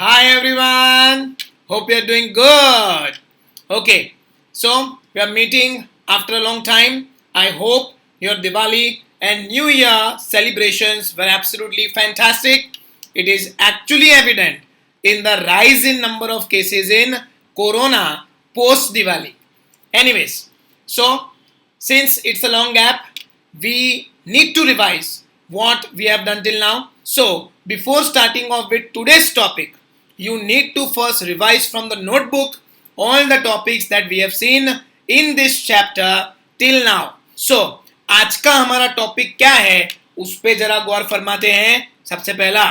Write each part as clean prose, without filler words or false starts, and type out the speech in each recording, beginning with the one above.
Hi everyone. Hope you're doing good. Okay, so we are meeting after a long time. I hope your Diwali and New Year celebrations were absolutely fantastic. It is actually evident in the rise in number of cases in Corona post Diwali. Anyways, so since it's a long gap, we need to revise what we have done till now. So, before starting off with today's topic, you need to first revise from the notebook all the topics that we have seen in this chapter till now. So, आज का हमारा topic क्या है उस पे जरा गौर फरमाते हैं. सबसे पहला,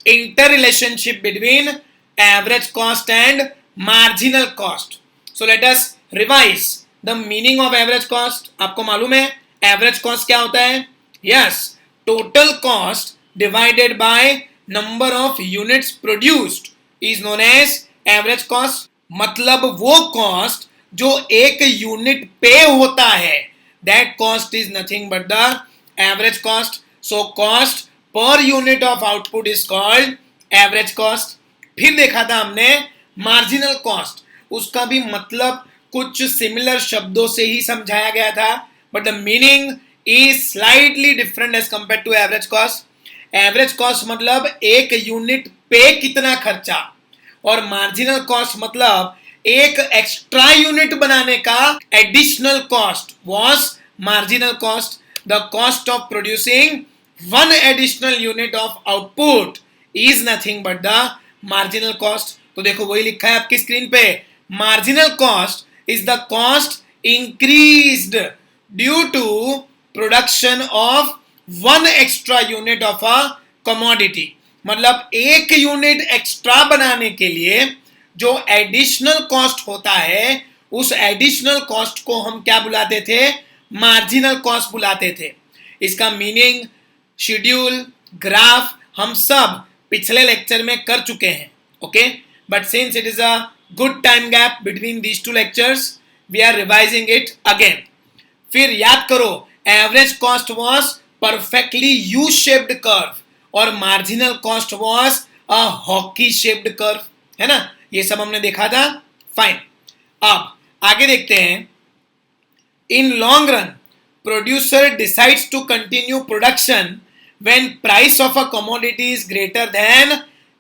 inter relationship between average cost and marginal cost. So let us revise the meaning of average cost. आपको मालूम है एवरेज कॉस्ट क्या होता है? Yes, total cost divided by number of units produced is known as average cost. मतलब वो cost जो एक यूनिट पे होता है, that cost is nothing but the average cost. So cost per unit of output is called average cost. फिर देखा था हमने मार्जिनल कॉस्ट. उसका भी मतलब कुछ सिमिलर शब्दों से ही समझाया गया था, but the meaning is slightly different as compare to average cost. Average cost मतलब एक यूनिट पे कितना खर्चा, और मार्जिनल कॉस्ट मतलब एक एक्स्ट्रा यूनिट बनाने का additional cost was marginal cost. The cost of producing one additional unit of output is nothing but the marginal cost. तो देखो वही लिखा है आपकी स्क्रीन पे. Marginal cost is the cost increased due to production of one extra unit of a commodity. मतलब एक unit extra बनाने के लिए जो एडिशनल कॉस्ट होता है, उस एडिशनल कॉस्ट को हम क्या बुलाते थे? मार्जिनल कॉस्ट बुलाते थे. इसका मीनिंग, शेड्यूल, ग्राफ हम सब पिछले लेक्चर में कर चुके हैं. Okay, but since it is a good time gap between these two lectures, we are revising it again. फिर याद करो, average cost was perfectly U shaped curve और marginal cost was a hockey shaped curve, है ना? ये सब हमने देखा था. फाइन, अब आगे देखते हैं. In long run, producer decides to continue production when price of a commodity is greater than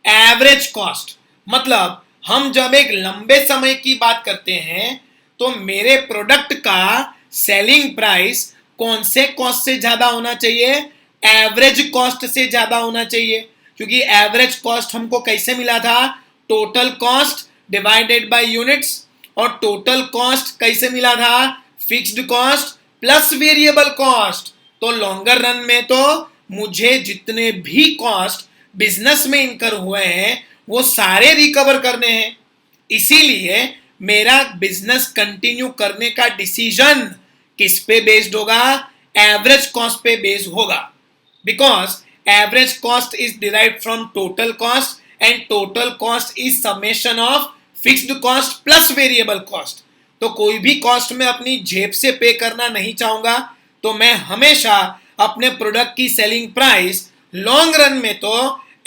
average cost. मतलब हम जब एक लंबे समय की बात करते हैं तो मेरे प्रोडक्ट का सेलिंग प्राइस कौन से कॉस्ट से ज्यादा होना चाहिए? एवरेज कॉस्ट से ज्यादा होना चाहिए. क्योंकि एवरेज कॉस्ट हमको कैसे मिला था? Total cost divided by units. और टोटल कॉस्ट कैसे मिला था? Fixed cost plus variable cost. तो लॉन्गर रन में तो मुझे जितने भी कॉस्ट बिजनेस में इनकर हुए हैं वो सारे रिकवर करने हैं. इसीलिए मेरा बिजनेस कंटिन्यू करने का डिसीजन किस पे बेस्ड होगा? एवरेज कॉस्ट पे बेस्ड होगा. Because average cost is derived from total cost and total cost is summation of fixed cost plus variable cost. तो कोई भी कॉस्ट में अपनी जेब से पे करना नहीं चाहूंगा, तो मैं हमेशा अपने प्रोडक्ट की सेलिंग प्राइस लॉन्ग रन में तो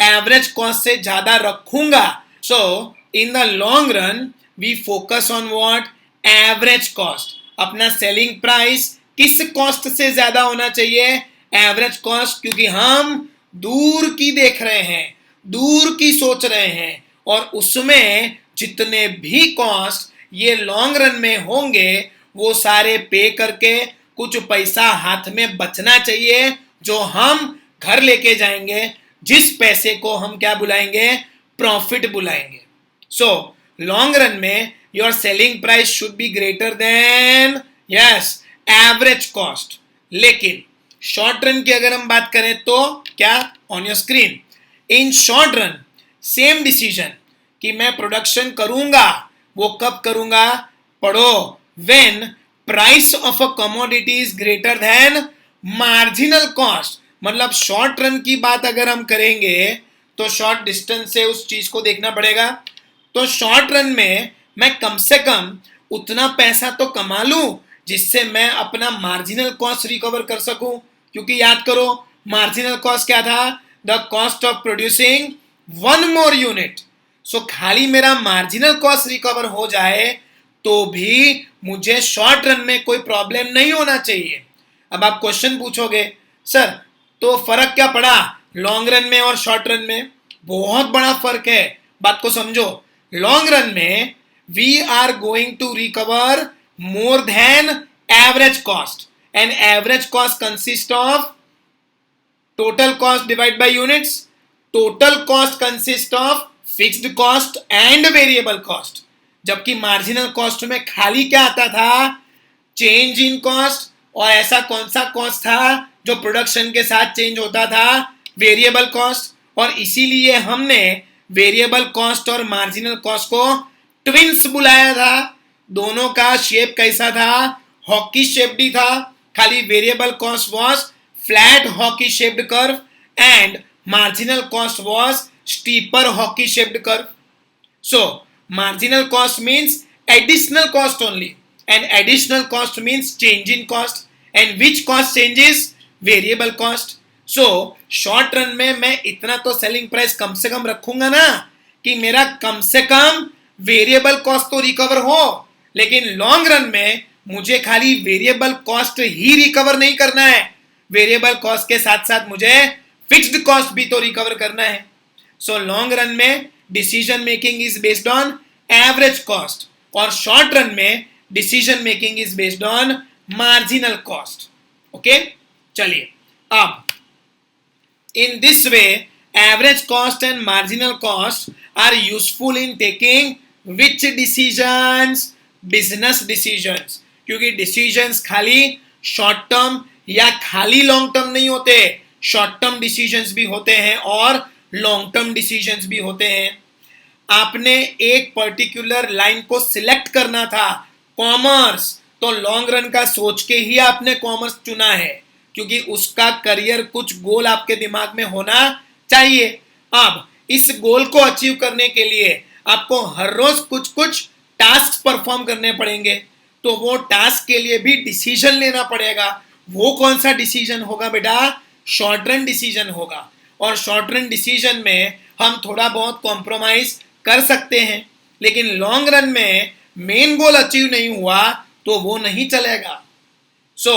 एवरेज कॉस्ट से ज्यादा रखूंगा. So in the long run we focus on what? Average cost. अपना सेलिंग प्राइस किस कॉस्ट से ज्यादा होना चाहिए? Average cost. क्योंकि हम दूर की देख रहे हैं, दूर की सोच रहे हैं, और उसमें जितने भी कॉस्ट ये लॉन्ग रन में होंगे वो सारे पे करके कुछ पैसा हाथ में बचना चाहिए, जो हम घर लेके जाएंगे, जिस पैसे को हम क्या बुलाएंगे? प्रॉफिट बुलाएंगे. सो लॉन्ग रन में your selling price should be greater than yes average cost. लेकिन शॉर्ट रन की अगर हम बात करें तो क्या? On your screen. In short run same decision कि मैं प्रोडक्शन करूंगा, वो कब करूंगा? पढ़ो. When price of a commodity is greater than marginal cost. मतलब शॉर्ट रन की बात अगर हम करेंगे तो शॉर्ट डिस्टेंस से उस चीज को देखना पड़ेगा. तो शॉर्ट रन में मैं कम से कम उतना पैसा तो कमा लूं जिससे मैं अपना मार्जिनल कॉस्ट रिकवर कर सकूं. क्योंकि याद करो, मार्जिनल कॉस्ट क्या था? The cost of producing one more unit. So खाली मेरा मार्जिनल कॉस्ट रिकवर हो जाए तो भी मुझे शॉर्ट रन में कोई प्रॉब्लम नहीं होना चाहिए। अब आप क्वेश्चन पूछोगे सर तो फर्क क्या पड़ा लॉन्ग रन में और शॉर्ट रन में? बहुत बड़ा फर्क है, बात को समझो। लॉन्ग रन में we are going to recover more than average cost, and average cost consist of total cost divided by units. Total cost consists of fixed cost and variable cost. जबकि मार्जिनल कॉस्ट में खाली क्या आता था? Change in cost. और ऐसा कौन सा कॉस्ट था जो प्रोडक्शन के साथ चेंज होता था? Variable cost. और इसीलिए हमने वेरिएबल कॉस्ट और मार्जिनल कॉस्ट को ट्विंस बुलाया था। दोनों का शेप कैसा था? हॉकी शेप भी था, खाली variable cost was flat hockey shaped curve and marginal cost was steeper hockey shaped curve. So marginal cost means additional cost only, and additional cost means change in cost, and which cost changes? Variable cost. So short run में मैं इतना तो selling price कम से कम रखूंगा ना कि मेरा कम से कम वेरिएबल कॉस्ट तो रिकवर हो, लेकिन लॉन्ग रन में मुझे खाली वेरिएबल कॉस्ट ही रिकवर नहीं करना है, वेरिएबल कॉस्ट के साथ साथ मुझे फिक्स्ड कॉस्ट भी तो रिकवर करना है। सो लॉन्ग रन में decision making is based on average cost, और शॉर्ट रन में decision making is based on marginal cost. Okay, चलिए अब in this way average cost and marginal cost are useful in taking which decisions? Business decisions. क्योंकि decisions खाली short term या खाली long term नहीं होते, short term decisions भी होते हैं और लॉन्ग टर्म डिसीजंस भी होते हैं। आपने एक पर्टिकुलर लाइन को सिलेक्ट करना था, कॉमर्स, तो लॉन्ग रन का सोच के ही आपने कॉमर्स चुना है, क्योंकि उसका करियर कुछ गोल आपके दिमाग में होना चाहिए। अब इस गोल को अचीव करने के लिए आपको हर रोज कुछ कुछ टास्क परफॉर्म करने पड़ेंगे, तो वो टास्क के लिए भी डिसीजन लेना पड़ेगा। वो कौन सा डिसीजन होगा बेटा? शॉर्ट रन डिसीजन होगा। और शॉर्ट रन डिसीजन में हम थोड़ा बहुत कॉम्प्रोमाइज कर सकते हैं, लेकिन लॉन्ग रन में मेन गोल अचीव नहीं हुआ तो वो नहीं चलेगा। So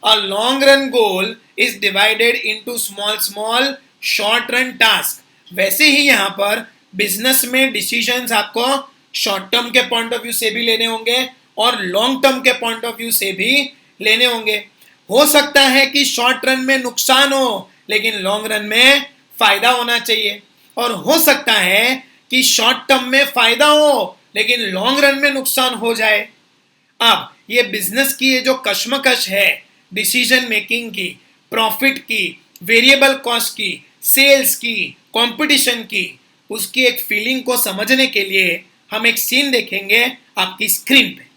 a long run goal is divided into small small short run task. वैसे ही यहाँ पर बिजनेस में डिसीजंस आपको शॉर्ट टर्म के पॉइंट ऑफ व्यू से भी लेने होंगे और लॉन्ग टर्म के पॉइंट ऑफ व्यू से भी लेने होंगे। हो सकता है कि शॉर्ट रन में नुकसान हो लेकिन लॉन्ग रन में फायदा होना चाहिए, और हो सकता है कि शॉर्ट टर्म में फायदा हो लेकिन लॉन्ग रन में नुकसान हो जाए। अब ये बिजनेस की ये जो कश्मकश है डिसीजन मेकिंग की, प्रॉफिट की, वेरिएबल कॉस्ट की, सेल्स की, कंपटीशन की, उसकी एक फीलिंग को समझने के लिए हम एक सीन देखेंगे आपकी स्क्रीन पे।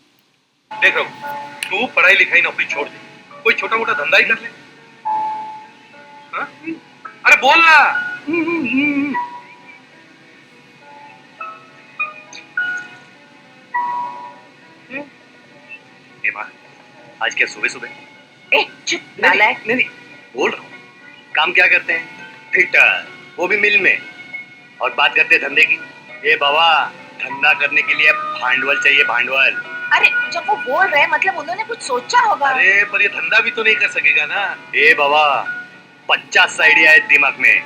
देख रहा हूं, तू पढ़ाई लिखाई नौकरी छोड़ दे, कोई छोटा मोटा धंधा ही कर ले। हाँ? अरे बोल ना। आज क्या सुबह सुबह? चुप नालायक। नहीं बोल रहा हूँ। काम क्या करते हैं? फिटर, वो भी मिल में। और बात करते हैं धंधे की। ये बाबा, धंधा करने के लिए भांडवल चाहिए, भांडवल। अरे जब वो बोल रहे हैं मतलब उन्होंने कुछ सोचा होगा। अरे पर ये धंधा भी तो नहीं कर सकेगा ना। ए बाबा, 50 आइडिया है दिमाग में।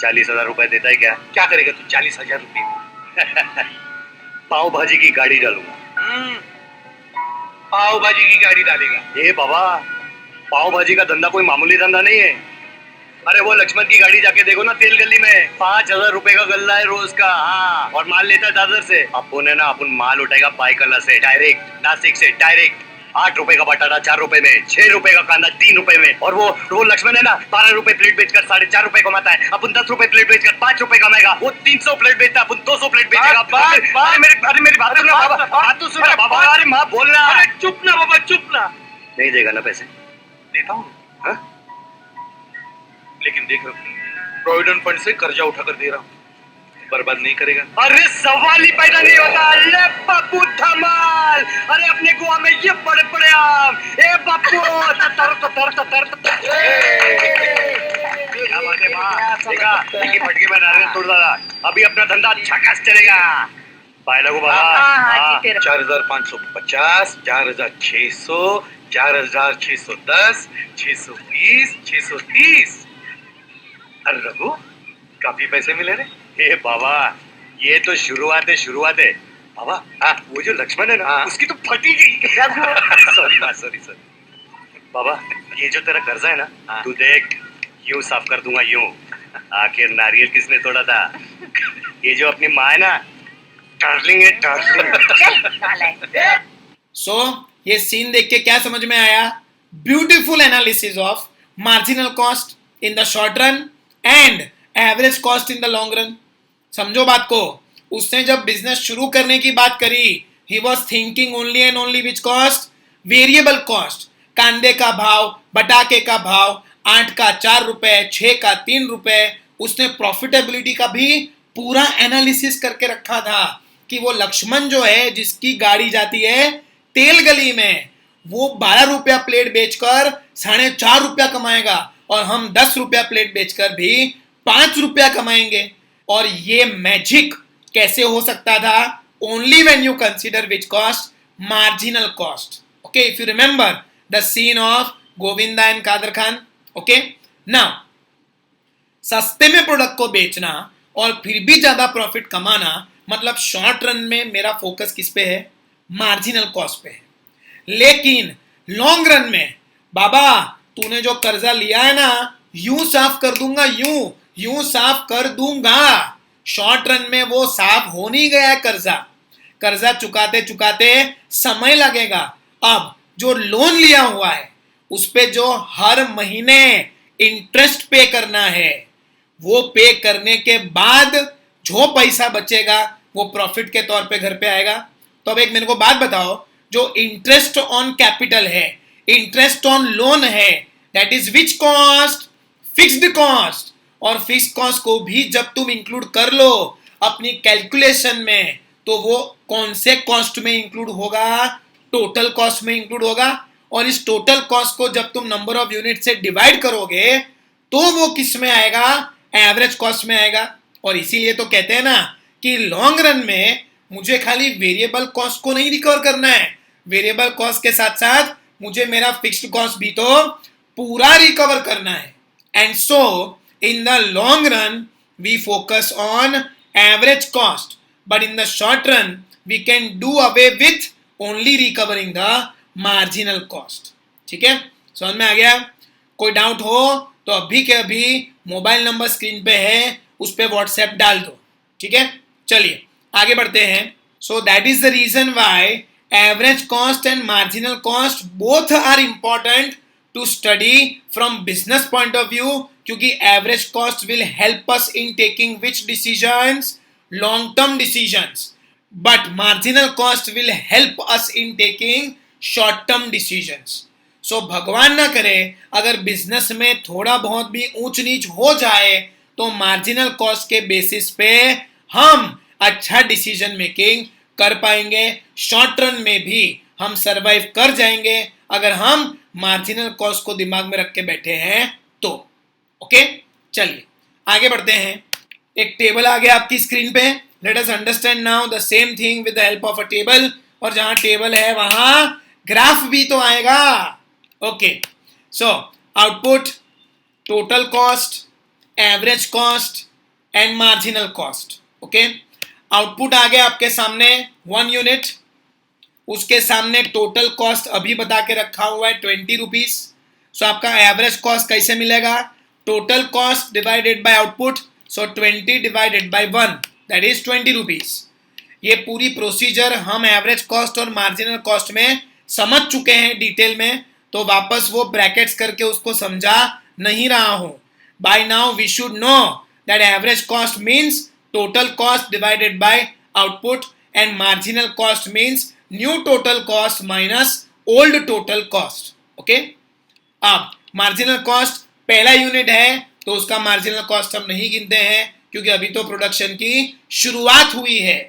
40,000 रुपए देता है क्या? क्या करेगा तू 40,000 रुपए? पाव भाजी की गाड़ी डालूंगा। पाव भाजी की गाड़ी डालेगा? ए बाबा, पाव भाजी का धंधा कोई मामूली धंधा नहीं है। अरे वो लक्ष्मण की गाड़ी जाके देखो ना तेल गली में, 5,000 रुपए का गल्ला है रोज का। हाँ, और माल लेता है दादर से। अपन माल उठाएगा बाइकला से डायरेक्ट, नासिक से डायरेक्ट। 8 रुपए का बटाटा 4 रुपए में, 6 रुपए का कांदा 3 रुपए में। और वो लक्ष्मण है ना, 12 रुपए प्लेट बेचकर 4.5 रुपए कमाता है। अपन 10 रुपए प्लेट बेचकर 5 रुपए कमाएगा। वो 300 प्लेट बेचता है, अपन 200 प्लेट बेचेगा। अरे मेरी बात सुनो बाबा, बात तो सुनो बाबा। अरे माँ बोलना। अरे चुप ना बाबा, चुप ना। नहीं देगा ना पैसे? देता हूँ। हाँ? लेकिन देख रहा हूँ, प्रोविडेंट फंड से कर्जा उठाकर दे रहा हूँ, बर्बाद नहीं करेगा। अरे सवाल ही पैदा नहीं होता। ले बापू धमाल। अरे अपने गोवा में ये बड़े बड़े आम। ए बापू, तर तर तर तर तर। अरे वाह, देखा इनकी फटके में नारियल तोड़ डाला। अभी अपना धंधा झकास चलेगा। पाहिलं गो बाबा। हाँ, जीते रहो। 4550, 4600, 4610, 620, 630। अरे रघु, काफी पैसे मिले रे। हे बाबा, ये तो शुरुआत है। बाबा, वो जो लक्ष्मण है ना, उसकी तो फटी गई। सॉरी। बाबा, ये जो तेरा कर्जा है ना, तू देख, यूं साफ कर दूंगा यूं। आखिर नारियल किसने तोड़ा था? ये जो अपनी माँ है ना, डार्लिंग है डार्लिंग। चल, नालायक। सो ये सीन देख के क्या समझ में आया? Beautiful analysis of marginal cost in the short run and average cost in the long run. समझो बात को। उसने जब बिजनेस शुरू करने की बात करी, he was thinking only and only which cost? Variable cost. कांदे का भाव, बटाके का भाव, 8 का 4 रुपए, 6 का 3 रुपए। उसने प्रॉफिटेबिलिटी का भी पूरा एनालिसिस करके रखा था कि वो लक्ष्मण जो है, जिसकी गाड़ी जाती है तेल गली में, वो 12 रुपया प्लेट बेचकर 4.5 रुपया कमाएगा और हम 10 रुपया प्लेट बेचकर भी 5 रुपया कमाएंगे। और ये मैजिक कैसे हो सकता था? Only when you consider which cost? Marginal cost. Okay, if you remember the scene of Govinda and Kader Khan. Okay, now सस्ते में प्रोडक्ट को बेचना और फिर भी ज्यादा प्रॉफिट कमाना, मतलब शॉर्ट रन में मेरा फोकस किस पे है? मार्जिनल कॉस्ट पे है। लेकिन लॉन्ग रन में बाबा, तूने जो कर्जा लिया है ना, यूं साफ कर दूंगा, यूं साफ कर दूंगा। शॉर्ट रन में वो साफ हो नहीं गया है कर्जा चुकाते चुकाते समय लगेगा। अब जो लोन लिया हुआ है उस पे जो हर महीने इंटरेस्ट पे करना है, वो पे करने के बाद जो पैसा बचेगा वो प्रॉफिट के तौर पे घर पे आएगा। तो अब एक मेरे को बात बताओ, जो इंटरेस्ट ऑन कैपिटल है, इंटरेस्ट ऑन लोन है, that is which cost? Fixed cost. और फिक्स्ड कॉस्ट को भी जब तुम इंक्लूड कर लो अपनी कैलकुलेशन में, तो वो कौन से कॉस्ट में इंक्लूड होगा? टोटल कॉस्ट में इंक्लूड होगा। और इस टोटल कॉस्ट को जब तुम नंबर ऑफ यूनिट से डिवाइड करोगे तो वो किस में आएगा? एवरेज कॉस्ट में आएगा। और इसीलिए तो कहते हैं ना कि लॉन्ग रन में मुझे खाली वेरिएबल कॉस्ट को नहीं रिकवर करना है, वेरिएबल कॉस्ट के साथ साथ मुझे मेरा फिक्स्ड कॉस्ट भी तो पूरा रिकवर करना है। And so in the long run we focus on average cost, but in the short run we can do away with only recovering the marginal cost. ठीक है, समझ में आ गया? कोई डाउट हो तो अभी के अभी मोबाइल नंबर स्क्रीन पे है, उस पे व्हाट्सएप डाल दो। ठीक है, चलिए आगे बढ़ते हैं। So that is the reason why average cost and marginal cost both are important to study from business point of view, क्योंकि average cost will help us in taking which decisions? Long term decisions, but marginal cost will help us in taking short term decisions. So भगवान ना करे अगर business में थोड़ा बहुत भी ऊंच नीच हो जाए तो मार्जिनल कॉस्ट के बेसिस पे हम अच्छा डिसीजन मेकिंग कर पाएंगे। शॉर्ट रन में भी हम सरवाइव कर जाएंगे अगर हम मार्जिनल कॉस्ट को दिमाग में रख के बैठे हैं तो। ओके, चलिए आगे बढ़ते हैं। एक टेबल आ गया आपकी स्क्रीन पे। Let us understand now the same thing with the help of a table. और जहां टेबल है वहां ग्राफ भी तो आएगा। Okay, so output, total cost, average cost and marginal cost. Okay, output आ गया आपके सामने 1 यूनिट, उसके सामने टोटल कॉस्ट अभी बता के रखा हुआ है 20 रुपीज। सो आपका एवरेज कॉस्ट कैसे मिलेगा? Total cost divided by output, so 20 divided by 1 that is 20 rupees. ये पूरी प्रोसीजर हम एवरेज कॉस्ट और मार्जिनल कॉस्ट में समझ चुके हैं डिटेल में, तो वापस वो ब्रैकेट्स करके उसको समझा नहीं रहा हूं। By now we should know that average cost means total cost divided by output and marginal cost means new total cost minus old total cost. Okay, अब मार्जिनल कॉस्ट पहला यूनिट है तो उसका मार्जिनल कॉस्ट हम नहीं गिनते हैं क्योंकि अभी तो प्रोडक्शन की शुरुआत हुई है।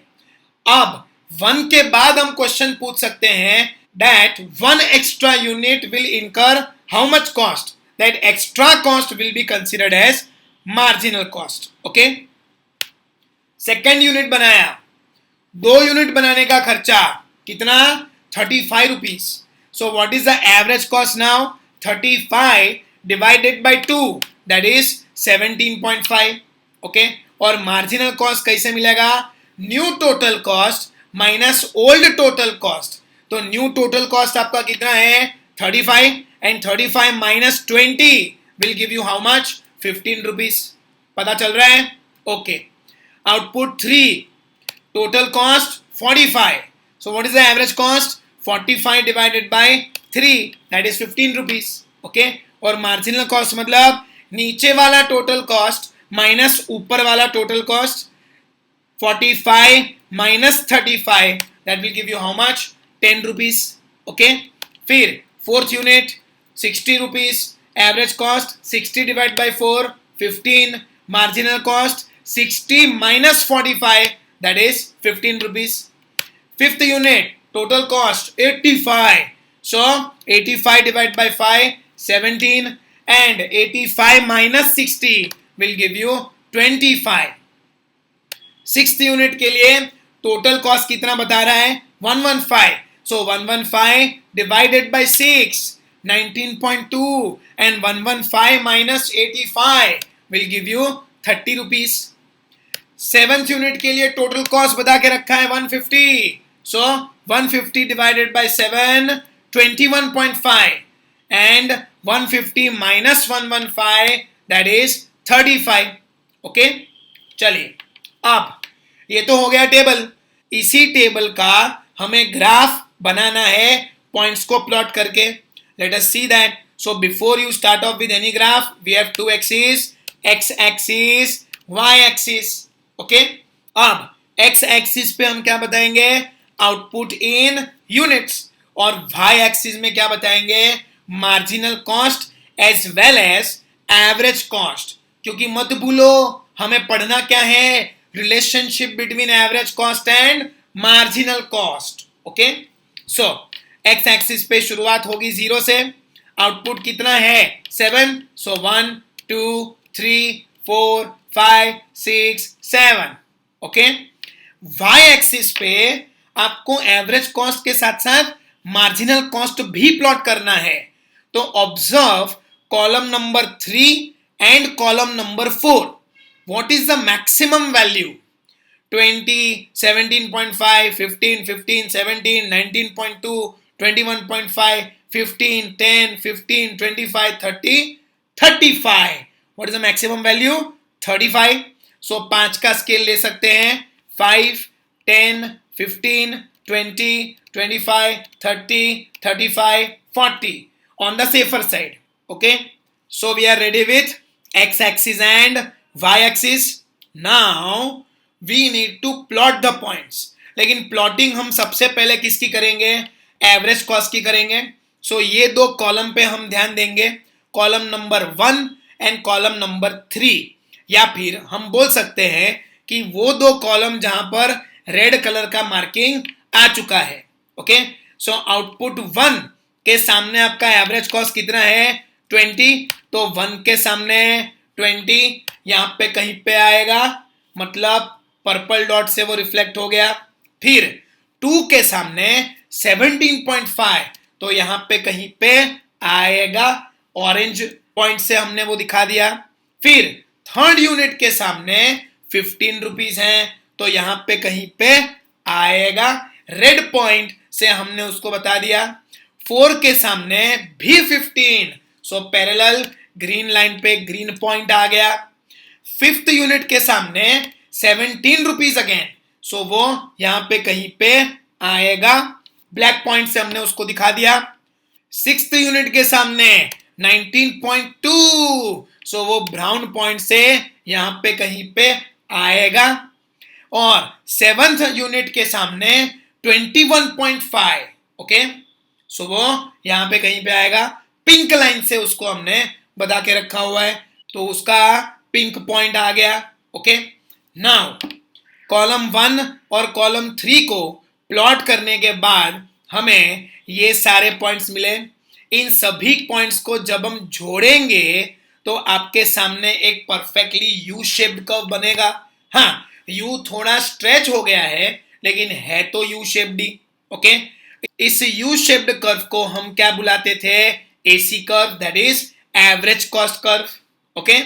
अब 1 के बाद हम क्वेश्चन पूछ सकते हैं that 1 extra unit will incur how much cost? That extra cost will be considered as marginal cost. Okay, second unit बनाया, 2 यूनिट बनाने का खर्चा कितना? 35 rupees. So what is the average cost now? 35 divided by 2 that is 17.5. Okay, और marginal cost कैसे मिलेगा? New total cost minus old total cost. तो new total cost आपका कितना है? 35, and 35 minus 20 will give you how much? 15 rupees. पता चल रहा है? Okay. Output 3, total cost 45. So what is the average cost? 45 divided by 3, that is 15 rupees. Okay, और marginal cost मतलब नीचे वाला total cost minus ऊपर वाला total cost. 45 minus 35, that will give you how much? 10 rupees. Okay, फिर fourth unit 60 rupees. Average cost 60 divided by 4, 15. Marginal cost 60 minus 45, that is 15 rupees. Fifth unit, total cost 85. So 85 divided by 5, 17, and 85 minus 60 will give you 25. Sixth unit के लिए total cost कितना बता रहा है? 115. So 115 divided by 6, 19.2, and 115 minus 85 will give you 30 rupees. Seventh unit के लिए total cost बता के रखा है 150. सो 150 divided by 7, 21.5, and 150 minus 115 that is 35. Okay, चलिए अब ये तो हो गया टेबल. इसी टेबल का हमें ग्राफ बनाना है पॉइंट्स को प्लॉट करके. Let us see that. So before you start off with any graph we have 2 axis, x axis, y axis. Okay, अब x एक्सिस पे हम क्या बताएंगे? Output in units. और y एक्सिस में क्या बताएंगे? Marginal cost as well as average cost. क्योंकि मत भूलो हमें पढ़ना क्या है? Relationship between average cost and marginal cost. Okay, so x axis पे शुरुआत होगी 0 से. आउटपुट कितना है? 7. सो 1, 2, 3, 4, 5, 6, 7. ओके, y एक्सिस पे आपको एवरेज कॉस्ट के साथ साथ मार्जिनल कॉस्ट भी प्लॉट करना है. तो observe column number 3 and column number 4. What is the maximum value? 20, 17.5, 15, 15, 17, 19.2, 21.5, 15, 10, 15, 25, 30, 35. What is the maximum value? 35. So 5 का स्केल ले सकते हैं. 5, 10, 15, 20, 25, 30, 35, 40 on the safer side. Okay. So we are ready with x axis and y axis. Now we need to plot the points. लेकिन plotting हम सबसे पहले किसकी करेंगे? एवरेज कॉस्ट की करेंगे. सो ये 2 कॉलम पे हम ध्यान देंगे, column number 1 and column number 3. या फिर हम बोल सकते हैं कि वो 2 कॉलम जहां पर रेड कलर का मार्किंग आ चुका है. ओके, सो आउटपुट 1 के सामने आपका एवरेज कॉस्ट कितना है? 20. तो 1 के सामने 20 यहां पे कहीं पे आएगा, मतलब पर्पल डॉट से वो रिफ्लेक्ट हो गया. फिर 2 के सामने 17.5, तो यहां पे कहीं पे आएगा, ऑरेंज पॉइंट से हमने वो दिखा दिया. फिर थर्ड यूनिट के सामने 15 रुपीज हैं, तो यहां पे कहीं पे आएगा, रेड पॉइंट से हमने उसको बता दिया. 4 के सामने भी 15, सो पैरेलल ग्रीन लाइन पे ग्रीन पॉइंट आ गया. फिफ्थ यूनिट के सामने 17 रुपीज अगेन, सो वो यहां पे कहीं पे आएगा, ब्लैक पॉइंट से हमने उसको दिखा दिया. सिक्स्थ यूनिट के सामने 19.2, सो वो ब्राउन पॉइंट से यहां पे कहीं पे आएगा. और सेवंथ यूनिट के सामने 21.5, ओके, सो वो यहां पे कहीं पे आएगा, पिंक लाइन से उसको हमने बता के रखा हुआ है, तो उसका पिंक पॉइंट आ गया. ओके, नाउ कॉलम 1 और कॉलम 3 को प्लॉट करने के बाद हमें ये सारे पॉइंट्स मिले. इन सभी पॉइंट्स को जब हम जोड़ेंगे तो आपके सामने एक परफेक्टली यू शेप्ड कर्व बनेगा। हाँ, यू थोड़ा स्ट्रेच हो गया है लेकिन है तो यू शेप्ड ही। ओके, इस यू शेप्ड कर्व को हम क्या बुलाते थे? AC curve, that is average cost curve. Okay,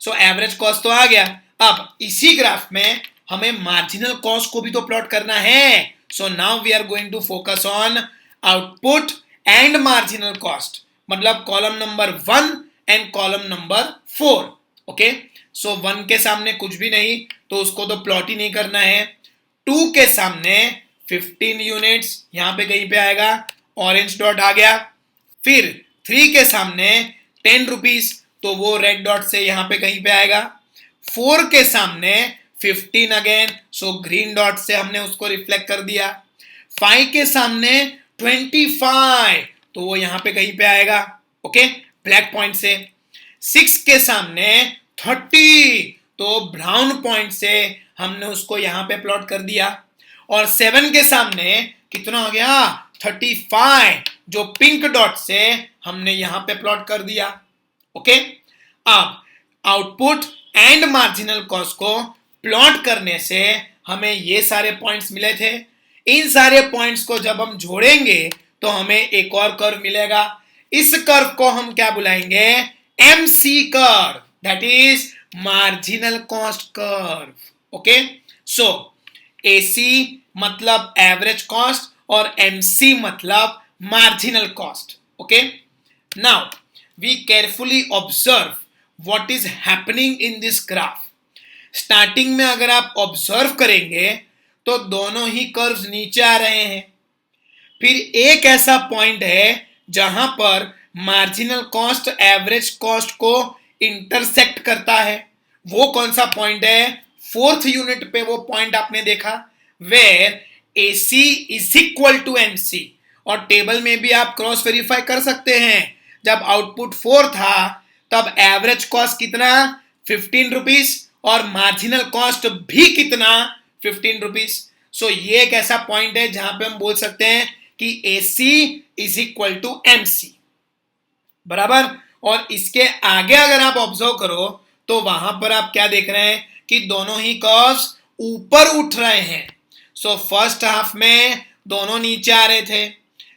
so average cost तो आ गया। अब इसी ग्राफ में हमें मार्जिनल कॉस्ट को भी तो प्लॉट करना है। So now we are going to focus on output and marginal cost, मतलब column number 1 and column number 4। Okay, so 1 के सामने कुछ भी नहीं तो उसको तो प्लॉट ही नहीं करना है। 2 के सामने 15 यूनिट्स, यहां पे कहीं पे आएगा, ऑरेंज डॉट आ गया। फिर 3 के सामने 10 रुपीज, तो वो रेड डॉट से यहां पे कहीं पे आएगा। 4 के सामने 15 अगेन, सो ग्रीन डॉट से हमने उसको रिफ्लेक्ट कर दिया। 5 के सामने 25, तो वो यहां पे कहीं पे आएगा, ओके, ब्लैक पॉइंट से। 6 के सामने 30, तो ब्राउन पॉइंट से हमने उसको यहां पे प्लॉट कर दिया। और 7 के सामने कितना हो गया? 35, जो पिंक डॉट से हमने यहां पे प्लॉट कर दिया। ओके, अब आउटपुट एंड मार्जिनल कॉस्ट को प्लॉट करने से हमें ये सारे पॉइंट्स मिले थे। इन सारे पॉइंट्स को जब हम जोड़ेंगे तो हमें एक और कर्व मिलेगा। इस कर्व को हम क्या बुलाएंगे? MC curve, that is marginal cost curve. Okay, so AC मतलब एवरेज कॉस्ट और एमसी मतलब marginal cost. Okay, now we carefully observe what is happening in this graph. Starting में अगर आप ऑब्जर्व करेंगे तो दोनों ही कर्व्स नीचे आ रहे हैं। फिर एक ऐसा पॉइंट है जहां पर मार्जिनल कॉस्ट एवरेज कॉस्ट को इंटरसेक्ट करता है। वो कौन सा पॉइंट है? 4th यूनिट पे वो पॉइंट आपने देखा, where AC is equal to MC। और टेबल में भी आप क्रॉस वेरीफाई कर सकते हैं। जब आउटपुट 4 था तब एवरेज कॉस्ट कितना? 15 रुपीज, और मार्जिनल कॉस्ट भी कितना? 15 रुपीज। सो ये एक ऐसा पॉइंट है जहां पे हम बोल सकते हैं कि AC is equal to MC, बराबर। और इसके आगे अगर आप ऑब्जर्व करो तो वहां पर आप क्या देख रहे हैं कि दोनों ही कर्व्स ऊपर उठ रहे हैं। सो फर्स्ट हाफ में दोनों नीचे आ रहे थे,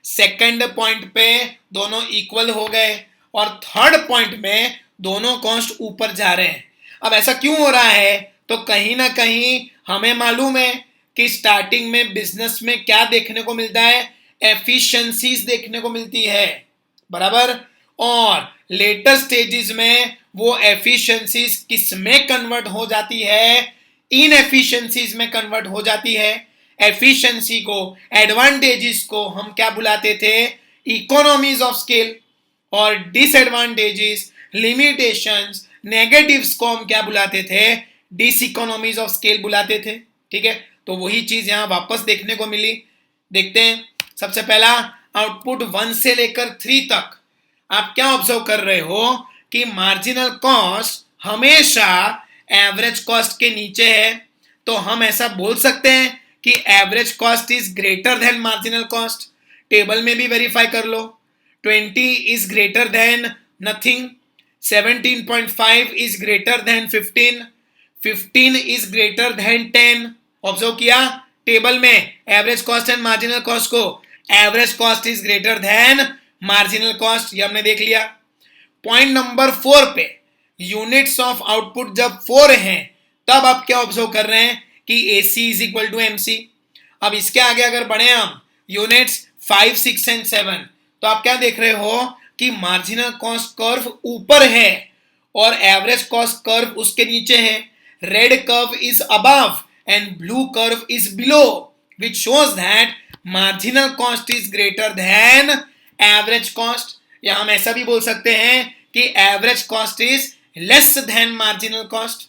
सेकंड पॉइंट पे दोनों इक्वल हो गए, और थर्ड पॉइंट में दोनों कॉस्ट ऊपर जा रहे हैं। अब ऐसा क्यों हो रहा है? तो कहीं ना कहीं हमें मालूम है कि स्टार्टिंग में बिजनेस में क्या देखने को मिलता है? एफिशिएंसीज देखने को मिलती है, बराबर। और लेटर स्टेजेस में वो एफिशिएंसीज किस में कन्वर्ट हो जाती है? इनएफिशिएंसीज में कन्वर्ट हो जाती है। एफिशिएंसी को, एडवांटेजेस को हम क्या बुलाते थे? Economies of scale. और डिसएडवांटेजेस, लिमिटेशंस, नेगेटिव्स को हम क्या बुलाते थे? डिसइकोनॉमीज ऑफ स्केल बुलाते थे। ठीक है, तो वही चीज यहां वापस देखने को मिली। देखते हैं। सबसे पहला, आउटपुट 1 से लेकर 3 तक आप क्या ऑब्जर्व कर रहे हो कि मार्जिनल कॉस्ट हमेशा एवरेज कॉस्ट के नीचे है। तो हम ऐसा बोल सकते हैं कि average cost is greater than marginal cost. Table में भी वेरीफाई कर लो। 20 is greater than nothing, 17.5 is greater than 15, 15 is greater than 10। Observe किया टेबल में average cost and marginal cost को। Average cost is greater than marginal cost, ये हमने देख लिया। पॉइंट नंबर 4 पे यूनिट्स ऑफ आउटपुट जब 4 हैं तब आप क्या ऑब्जर्व कर रहे हैं कि AC is equal to MC। अब इसके आगे अगर बढ़े हम, यूनिट्स 5, 6 एंड 7, तो आप क्या देख रहे हो कि मार्जिनल कॉस्ट कर्व ऊपर है और एवरेज कॉस्ट कर्व उसके नीचे है। Red curve is above and blue curve is below, which shows that marginal cost is greater than average cost। या हम ऐसा भी बोल सकते हैं कि average cost is less than marginal cost.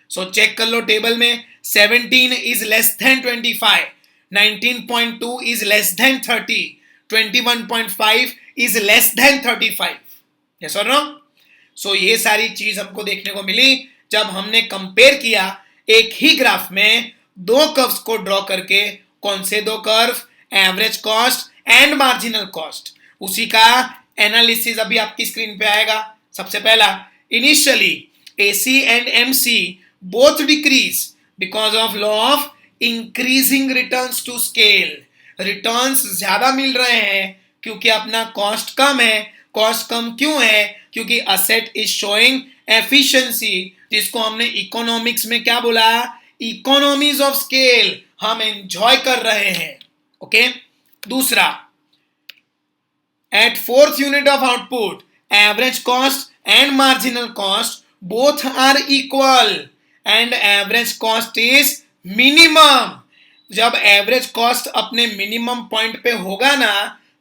So check कर लो टेबल में, 17 is less than 25, 19.2 is less than 30, 21.5 is less than 35। Yes और नो? सो ये सारी चीज हमको देखने को मिली जब हमने कंपेयर किया एक ही ग्राफ में दो कर्व्स को ड्रॉ करके। कौन से दो curve? Average cost and marginal cost. उसी का एनालिसिस अभी आपकी स्क्रीन पे आएगा। सबसे पहला, initially AC and MC both decrease because of law of increasing returns to scale. Returns ज्यादा मिल रहे हैं क्योंकि अपना कॉस्ट कम है. कॉस्ट कम क्यों है? क्योंकि असेट इज शोइंग एफिशिएंसी, जिसको हमने इकोनॉमिक्स में क्या बोला? Economies of scale. हम एंजॉय कर रहे हैं. ओके. दूसरा, at fourth unit of output, average cost and marginal cost both are equal and average cost is minimum. जब एवरेज कॉस्ट अपने मिनिमम पॉइंट पे होगा ना,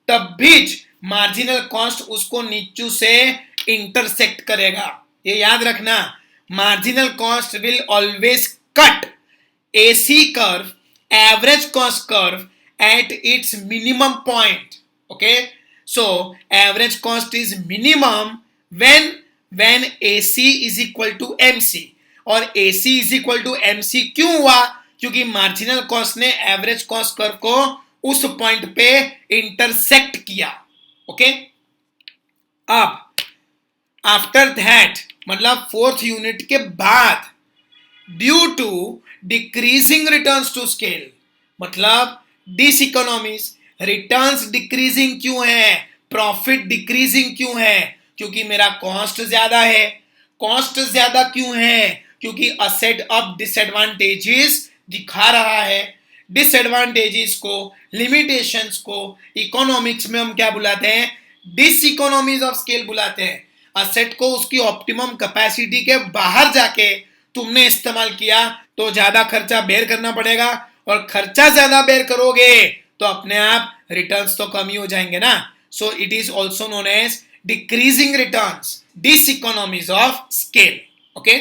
तब भी मार्जिनल कॉस्ट उसको नीचू से इंटरसेक्ट करेगा. ये याद रखना, marginal cost will always cut AC curve, average cost curve at its minimum point. Okay, so average cost is minimum when AC is equal to MC. और AC is equal to MC क्यों हुआ? क्योंकि marginal cost ने average cost curve को उस point पे intersect किया. Okay. अब आफ्टर दैट, मतलब फोर्थ यूनिट के बाद, due to decreasing returns to scale, मतलब डिसइकोनॉमीज, रिटर्न्स डिक्रीजिंग क्यों है? प्रॉफिट डिक्रीजिंग क्यों है? क्योंकि मेरा कॉस्ट ज्यादा है. कॉस्ट ज्यादा क्यों है? क्योंकि असेट अब डिसएडवांटेजेस दिखा रहा है. डिसएडवांटेजेस को, लिमिटेशंस को इकोनॉमिक्स में हम क्या बुलाते हैं? डिसइकोनॉमीज ऑफ स्केल बुलाते हैं. असेट को उसकी ऑप्टिमम कैपेसिटी के बाहर जाके तुमने इस्तेमाल किया तो ज्यादा खर्चा बेयर करना पड़ेगा, और खर्चा ज्यादा बेयर करोगे तो अपने आप रिटर्न्स तो कम ही हो जाएंगे ना. So it is also known as decreasing returns, diseconomies of scale. Okay.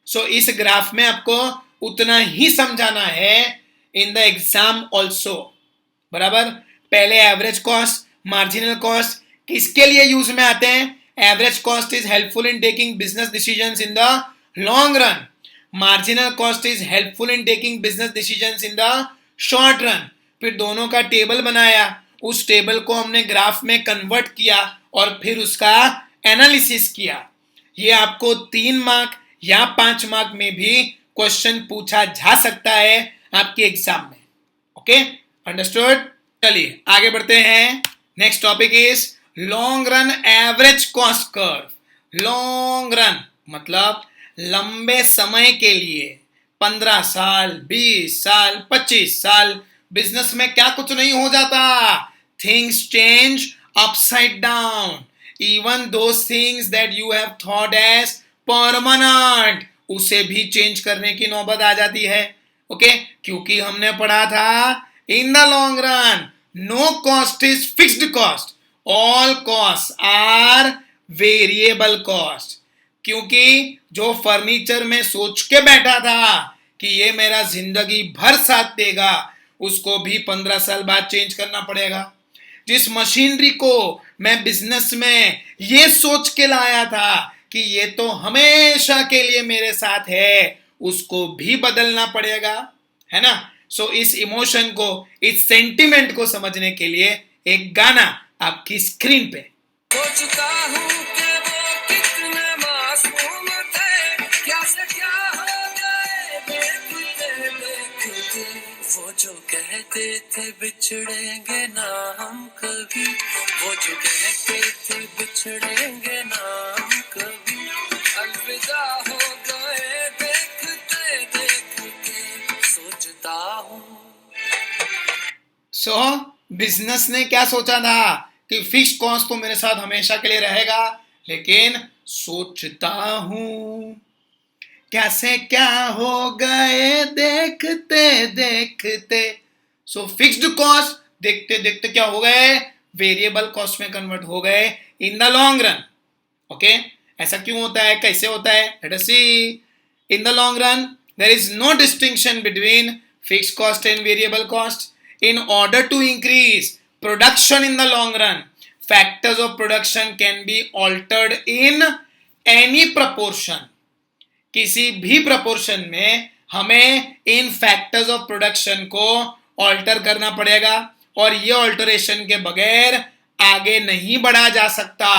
So इस ग्राफ में आपको उतना ही समझाना है इन द एग्जाम ऑल्सो. बराबर. पहले एवरेज कॉस्ट, मार्जिनल कॉस्ट किसके लिए यूज में आते हैं? Average cost is helpful in taking business decisions in the long run. Marginal cost is helpful in taking business decisions in the short run. फिर दोनों का टेबल बनाया, उस टेबल को हमने ग्राफ में कन्वर्ट किया और फिर उसका एनालिसिस किया. ये आपको 3 मार्क या 5 मार्क में भी क्वेश्चन पूछा जा सकता है आपके एग्जाम में. Okay, understood. चलिए आगे बढ़ते हैं. Next topic is long run average cost curve. Long run मतलब लंबे समय के लिए, 15 साल, 20 साल, 25 साल. बिजनेस में क्या कुछ नहीं हो जाता. Things change upside down. Even those things that you have thought as permanent, उसे भी चेंज करने की नौबत आ जाती है. ओके. क्योंकि हमने पढ़ा था in the long run no cost is fixed cost, all cost are variable cost. क्योंकि जो फर्नीचर में सोच के बैठा था कि ये मेरा जिंदगी भर साथ देगा, उसको भी 15 साल बाद चेंज करना पड़ेगा. जिस मशीनरी को मैं बिजनेस में ये सोच के लाया था कि ये तो हमेशा के लिए मेरे साथ है, उसको भी बदलना पड़ेगा, है ना. सो इस इमोशन को, इस सेंटिमेंट को समझने के लिए एक गाना आपकी स्क्रीन पे. सोचता हूँ कि वो कितने मासूम थे, क्या से क्या हो गए देखते देखते. वो जो कहते थे बिछड़ेंगे ना हम कभी, वो जो कहते थे बिछड़ेंगे ना हम कभी, अलविदा हो गए देखते देखते. सोचता हूँ. सो बिजनेस ने क्या सोचा था कि फिक्स कॉस्ट तो मेरे साथ हमेशा के लिए रहेगा, लेकिन सोचता हूं कैसे क्या हो गए देखते देखते. सो फिक्स्ड कॉस्ट देखते देखते क्या हो गए? वेरिएबल कॉस्ट में कन्वर्ट हो गए in the long run. Okay. ऐसा क्यों होता है, कैसे होता है? Let us see. In the long run there is no distinction between fixed cost and variable cost. In order to increase production in the long run, factors of production can be altered in any proportion. किसी भी proportion में हमें इन factors of production को alter करना पड़ेगा, और ये alteration के बगैर आगे नहीं बढ़ा जा सकता.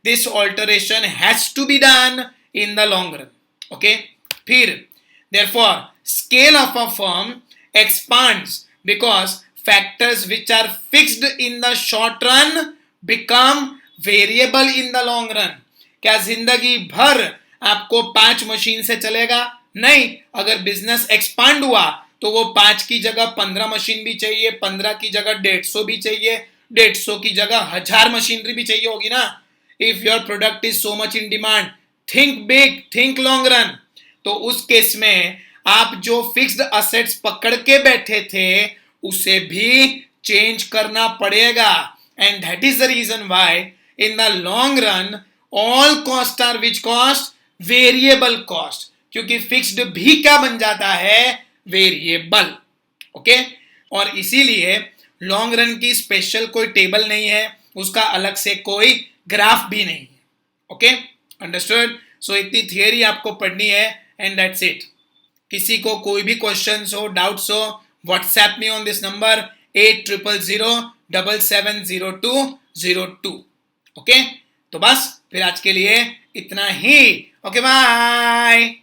this alteration has to be done in the long run. Okay, फिर therefore scale of a firm expands because factors which are fixed in the short run become variable in the long run. क्या जिंदगी भर आपको 5 machine से चलेगा? नहीं. अगर business expand हुआ तो वो 5 की जगह 15 मशीन भी चाहिए, 15 की जगह 150 भी चाहिए, 150 की जगह 1000 मशीनरी भी चाहिए होगी ना. If your product is so much in demand, think big, think long run. तो उस केस में आप जो फिक्स्ड असेट्स पकड़ के बैठे थे उसे भी चेंज करना पड़ेगा. And that is the reason why in the long run all cost are which cost? Variable cost. क्योंकि फिक्स्ड भी क्या बन जाता है? वेरिएबल. ओके, और इसीलिए लॉन्ग रन की स्पेशल कोई टेबल नहीं है, उसका अलग से कोई ग्राफ भी नहीं है. Okay, understood? सो इतनी थियरी आपको पढ़नी है एंड दैट्स इट. किसी को कोई भी क्वेश्चंस हो, डाउट्स हो, WhatsApp me on this number 8000770202. Okay, तो बस फिर आज के लिए इतना ही. Okay, bye.